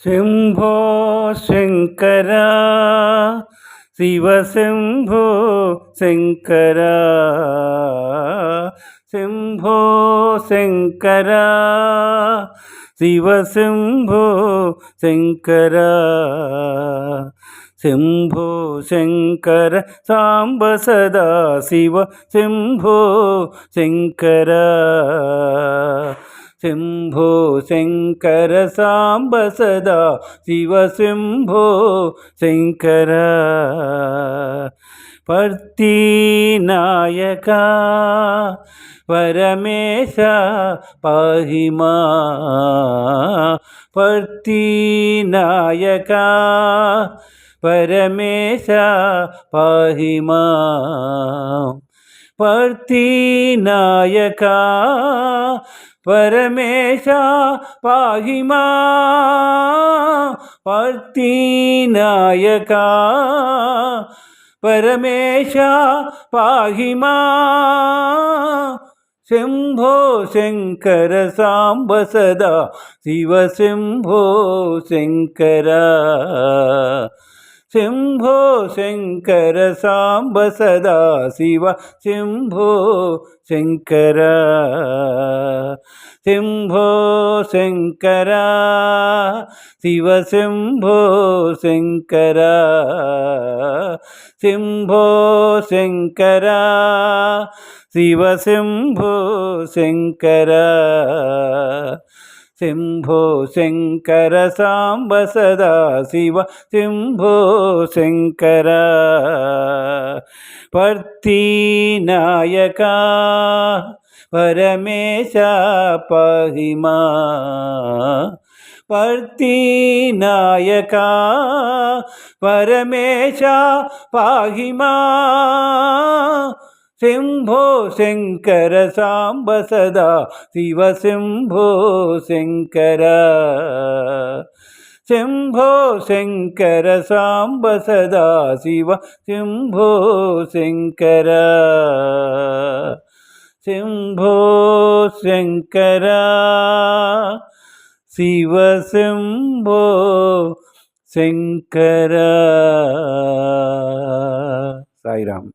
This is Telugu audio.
శంభో శంకర శివ శంభో శంకర శంభో శంకర శివ శంభో శంకర శంభో శంకర సాంబ సదా శివ శంభో శంకర శంభో శంకర సాంబ సదా శివ శంభో శంకర పర్తి నాయక పరమేశ పాహి మా పర్తి నాయక పరమేశ పాహి మా పర్తి నాయక పరమేశ పాహి మా పర్తి నాయక పరమేశ పాహి మా శంభో శంకర సాంబ సదా శివ శంభో శంకర శంభో శంకర సాంబ సదా శివ శంభో శంకర శంభో శంకర శివ శంభో శంకర శంభో శంకర శివ శంభో శంకర శంభో శంకర సాంబ సదా శివ శంభో శంకర పర్తి నాయక పరమేశ పాహి మా పర్తి నాయక పరమేశ పాహి మా శంభో శంకర సాంబ సదా శివ శంభో శంకర శంభో శంకర సాంబ సదా శివ శంభో శంకర శంభో శంకర శివ శంభో శంకర. సాయిరామ్.